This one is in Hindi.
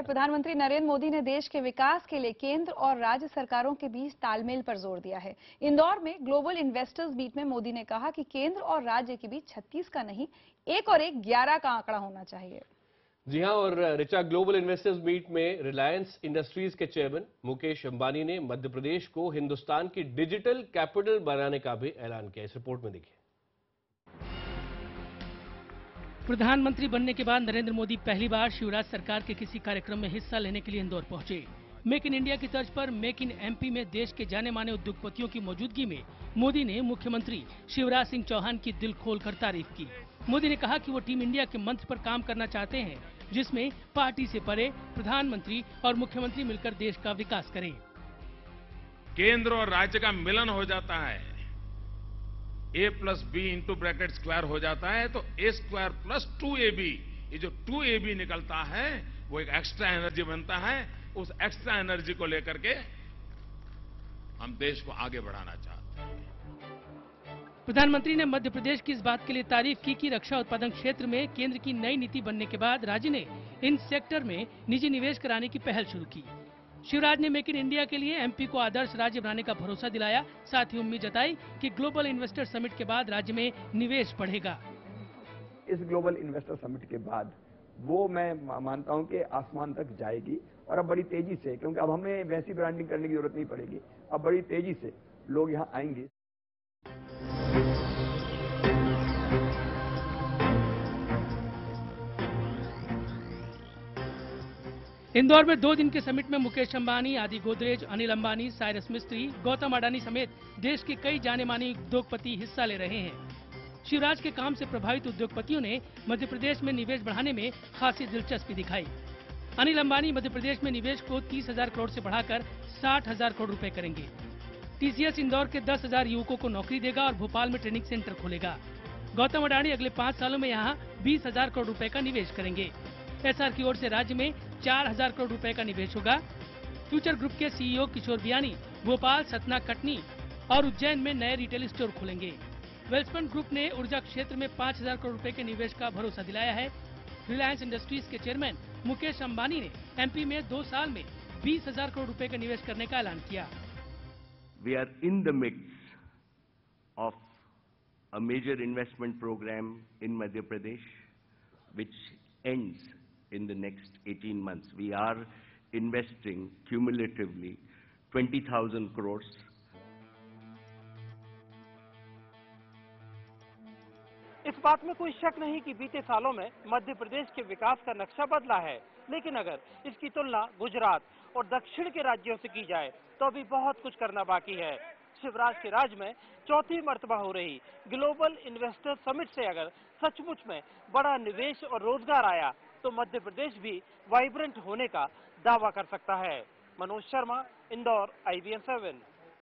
प्रधानमंत्री नरेंद्र मोदी ने देश के विकास के लिए केंद्र और राज्य सरकारों के बीच तालमेल पर जोर दिया है। इंदौर में ग्लोबल इन्वेस्टर्स मीट में मोदी ने कहा कि केंद्र और राज्य के बीच 36 का नहीं 1 और 1 11 का आंकड़ा होना चाहिए। जी हां, और ऋचा, ग्लोबल इन्वेस्टर्स मीट में रिलायंस इंडस्ट्रीज के चेयरमैन मुकेश अंबानी ने मध्य प्रदेश को हिंदुस्तान की डिजिटल कैपिटल बनाने का भी ऐलान किया। इस रिपोर्ट में देखिए। प्रधानमंत्री बनने के बाद नरेंद्र मोदी पहली बार शिवराज सरकार के किसी कार्यक्रम में हिस्सा लेने के लिए इंदौर पहुंचे। मेक इन इंडिया की तर्ज पर मेक इन एमपी में देश के जाने माने उद्योगपतियों की मौजूदगी में मोदी ने मुख्यमंत्री शिवराज सिंह चौहान की दिल खोलकर तारीफ की। मोदी ने कहा कि वो टीम इंडिया के मंत्र पर काम करना चाहते हैं, जिसमें पार्टी से परे प्रधानमंत्री और मुख्यमंत्री मिलकर देश का विकास करें। केंद्र और राज्य का मिलन हो जाता है, A+B इंटू ब्रैकेट स्क्वायर हो जाता है, तो A² + 2AB, ये जो 2AB निकलता है वो एक एक्स्ट्रा एनर्जी बनता है। उस एक्स्ट्रा एनर्जी को लेकर के हम देश को आगे बढ़ाना चाहते हैं। प्रधानमंत्री ने मध्य प्रदेश की इस बात के लिए तारीफ की कि रक्षा उत्पादन क्षेत्र में केंद्र की नई नीति बनने के बाद राज्य ने इन सेक्टर में निजी निवेश कराने की पहल शुरू की। शिवराज ने मेक इन इंडिया के लिए एमपी को आदर्श राज्य बनाने का भरोसा दिलाया। साथ ही उम्मीद जताई कि ग्लोबल इन्वेस्टर समिट के बाद राज्य में निवेश बढ़ेगा। इस ग्लोबल इन्वेस्टर समिट के बाद वो मैं मानता हूं कि आसमान तक जाएगी, और अब बड़ी तेजी से, क्योंकि अब हमें वैसी ब्रांडिंग करने की जरूरत नहीं पड़ेगी, अब बड़ी तेजी से लोग यहां आएंगे। इंदौर में 2 दिन के समिट में मुकेश अंबानी, आदि गोदरेज, अनिल अंबानी, साइरस मिस्त्री, गौतम अडानी समेत देश के कई जाने माने उद्योगपति हिस्सा ले रहे हैं। शिवराज के काम से प्रभावित उद्योगपतियों ने मध्य प्रदेश में निवेश बढ़ाने में खासी दिलचस्पी दिखाई। अनिल अंबानी मध्य प्रदेश में निवेश को 30,000 करोड़ से बढ़ाकर 60,000 करोड़ रुपए करेंगे। टीसीएस इंदौर के 10,000 युवकों को नौकरी देगा और भोपाल में ट्रेनिंग सेंटर खोलेगा। गौतम अडानी अगले 5 सालों में यहाँ 20,000 करोड़ रुपए का निवेश करेंगे। एसआर की ओर से राज्य में 4,000 करोड़ रुपए का निवेश होगा। फ्यूचर ग्रुप के सीईओ किशोर बियानी भोपाल, सतना, कटनी और उज्जैन में नए रिटेल स्टोर खोलेंगे। वेल्सपन ग्रुप ने ऊर्जा क्षेत्र में 5,000 करोड़ रुपए के निवेश का भरोसा दिलाया है। रिलायंस इंडस्ट्रीज के चेयरमैन मुकेश अंबानी ने एमपी में 2 साल में 20,000 करोड़ रुपए का निवेश करने का ऐलान किया। We are in the midst of a major investment program in Madhya Pradesh, which ends in the next 18 months. We are investing cumulatively 20,000 crores. इस बात में कोई शक नहीं कि बीते सालों में मध्य प्रदेश के विकास का नक्शा बदला है, लेकिन अगर इसकी तुलना गुजरात और दक्षिण के राज्यों से की जाए तो अभी बहुत कुछ करना बाकी है। शिवराज के राज में चौथी मर्तबा हो रही ग्लोबल इन्वेस्टर समिट से अगर सचमुच में बड़ा निवेश और रोजगार आया तो मध्य प्रदेश भी वाइब्रेंट होने का दावा कर सकता है। मनोज शर्मा, इंदौर, IBN 7।